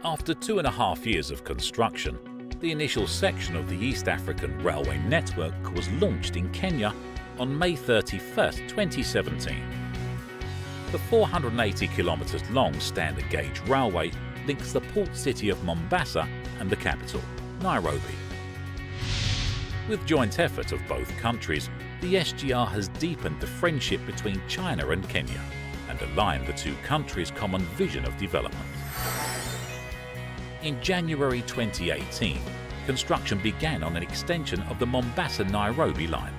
After 2.5 years of construction, the initial section of the East African Railway network was launched in Kenya on May 31, 2017. The 480 kilometres long standard gauge railway links the port city of Mombasa and the capital, Nairobi. With joint effort of both countries, the SGR has deepened the friendship between China and Kenya and aligned the two countries' common vision of development. In January 2018, construction began on an extension of the Mombasa-Nairobi line,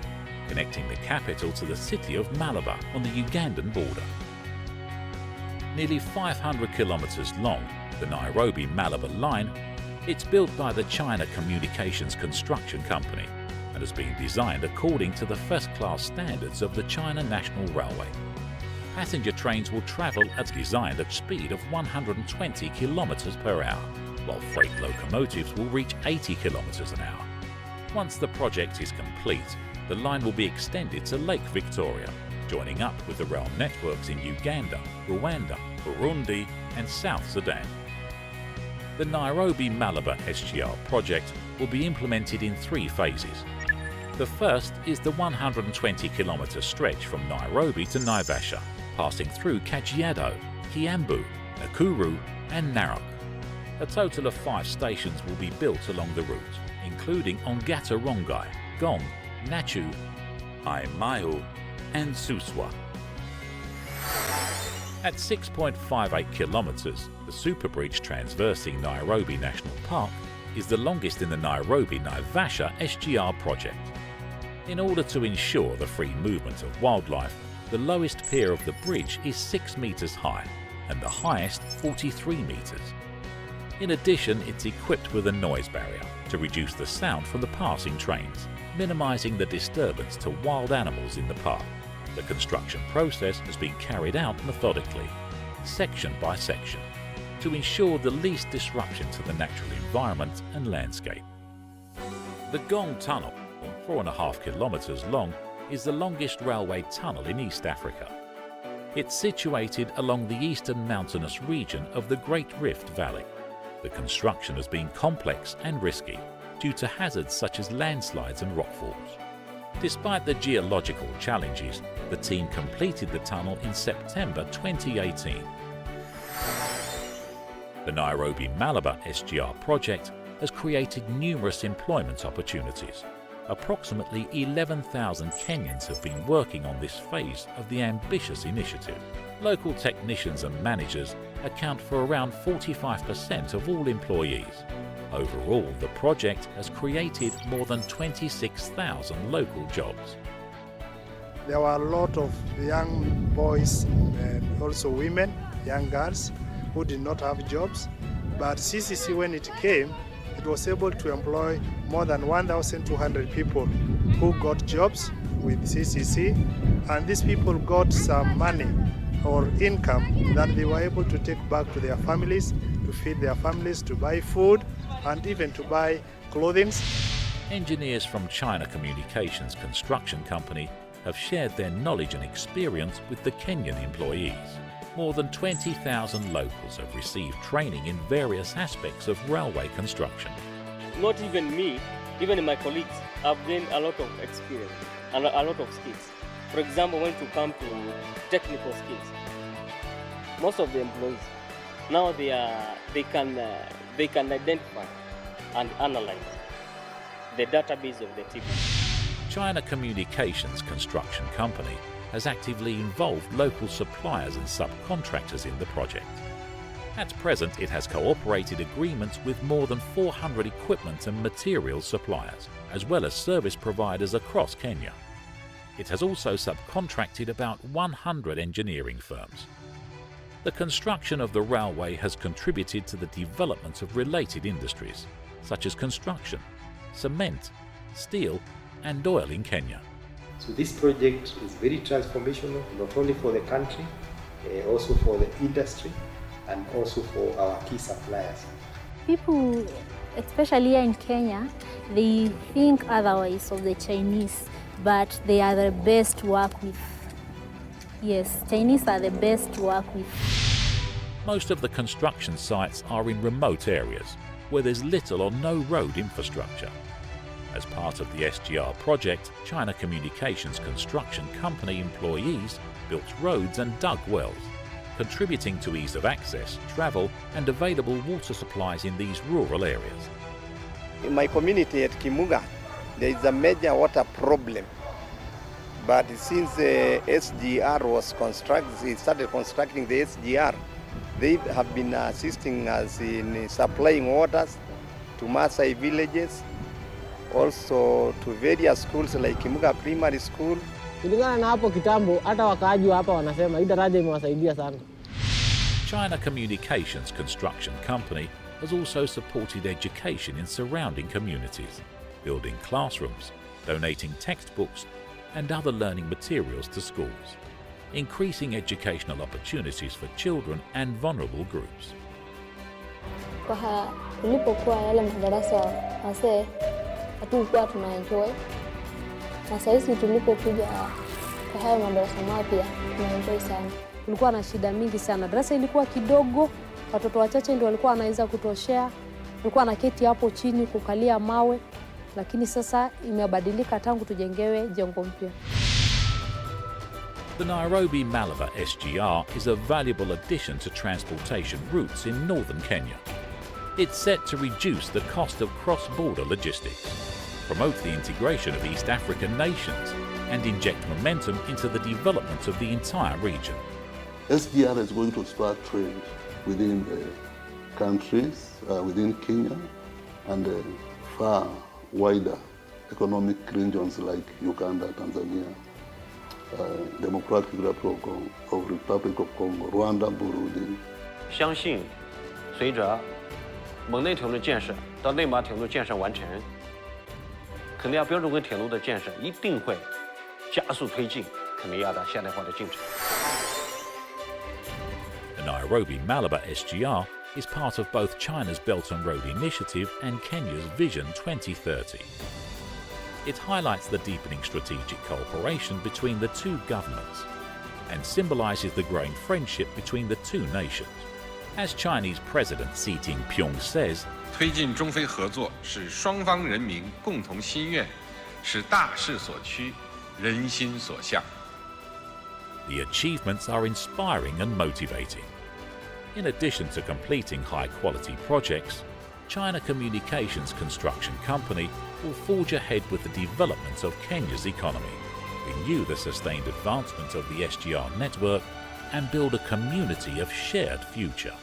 connecting the capital to the city of Malabar on the Ugandan border. Nearly 500 kilometres long, the Nairobi-Malabar line, it's built by the China Communications Construction Company and has been designed according to the first-class standards of the China National Railway. Passenger trains will travel as designed at speed of 120 kilometres per hour, while freight locomotives will reach 80 kilometres an hour. Once the project is complete, the line will be extended to Lake Victoria, joining up with the rail networks in Uganda, Rwanda, Burundi and South Sudan. The Nairobi-Malabar SGR project will be implemented in 3 phases. The first is the 120-kilometre stretch from Nairobi to Naivasha, passing through Kajiado, Kiambu, Nakuru and Narok. A total of 5 stations will be built along the route, including Ongata Rongai, Gong, Nachu, Aimahu and Suswa. At 6.58 kilometres, the superbridge traversing Nairobi National Park is the longest in the Nairobi-Naivasha SGR project. In order to ensure the free movement of wildlife, the lowest pier of the bridge is 6 metres high and the highest 43 metres. In addition, it's equipped with a noise barrier to reduce the sound from the passing trains, minimising the disturbance to wild animals in the park. The construction process has been carried out methodically, section by section, to ensure the least disruption to the natural environment and landscape. The Gong Tunnel, 4.5 kilometres long, is the longest railway tunnel in East Africa. It's situated along the eastern mountainous region of the Great Rift Valley. The construction has been complex and risky due to hazards such as landslides and rockfalls. Despite the geological challenges, the team completed the tunnel in September 2018. The Nairobi-Malabar SGR project has created numerous employment opportunities. Approximately 11,000 Kenyans have been working on this phase of the ambitious initiative. Local technicians and managers account for around 45% of all employees. Overall, the project has created more than 26,000 local jobs. There were a lot of young boys and also women, young girls, who did not have jobs. But CCC, when it came, it was able to employ more than 1,200 people who got jobs with CCC, and these people got some money or income that they were able to take back to their families, to feed their families, to buy food, and even to buy clothing. Engineers from China Communications Construction Company have shared their knowledge and experience with the Kenyan employees. More than 20,000 locals have received training in various aspects of railway construction. Not even me, even my colleagues have gained a lot of experience and a lot of skills. For example, when you come to technical skills, most of the employees now they can identify and analyze the database of the TV. China Communications Construction Company has actively involved local suppliers and subcontractors in the project. At present, it has cooperated agreements with more than 400 equipment and materials suppliers, as well as service providers across Kenya. It has also subcontracted about 100 engineering firms. The construction of the railway has contributed to the development of related industries, such as construction, cement, steel, and oil in Kenya. So this project is very transformational, not only for the country, also for the industry, and also for our key suppliers. People, especially here in Kenya, they think otherwise of the Chinese, but they are the best to work with. Yes, Chinese are the best to work with. Most of the construction sites are in remote areas where there's little or no road infrastructure. As part of the SGR project, China Communications Construction Company employees built roads and dug wells, contributing to ease of access, travel and available water supplies in these rural areas. In my community at Kimuga, there is a major water problem. But since SGR was started constructing the SGR, they have been assisting us in supplying waters to Maasai villages, also to various schools like Kimuga Primary School. Kulingana na hapo kitambo, hata wakaaji hapa wanasema hii daraja imewasaidia sana. China Communications Construction Company has also supported education in surrounding communities, building classrooms, donating textbooks and other learning materials to schools, increasing educational opportunities for children and vulnerable groups. Kwa tulipokuwa yale madarasa wazee hatukuwa tunaenjoy, na sasa tulipokuja kwa haya madarasa mapya tunaenjoy sana. Kulikuwa na shida mingi sana, darasa ilikuwa kidogo, watoto wachache ndio walikuwa wanaweza kutoshea, kulikuwa na keti hapo chini kukalia mawe, lakini sasa imebadilika tangu tujengewe jengo mpya. The Nairobi-Malabar SGR is a valuable addition to transportation routes in northern Kenya. It's set to reduce the cost of cross-border logistics, promote the integration of East African nations, and inject momentum into the development of the entire region. SGR is going to spur trade within countries, within Kenya, and far wider economic regions like Uganda, Tanzania, Democratic Republic of Congo, Rwanda, Burundi. 相信随着蒙内铁路建设到内马铁路建设完成，肯尼亚标准轨铁路的建设一定会加速推进肯尼亚的现代化的进程。 The Nairobi-Malabar SGR is part of both China's Belt and Road Initiative and Kenya's Vision 2030. It highlights the deepening strategic cooperation between the two governments and symbolises the growing friendship between the two nations. As Chinese President Xi Jinping says, 推进中非合作是双方人民共同心愿，是大势所趋，人心所向。 the achievements are inspiring and motivating. In addition to completing high-quality projects, China Communications Construction Company will forge ahead with the development of Kenya's economy, renew the sustained advancement of the SGR network, and build a community of shared future.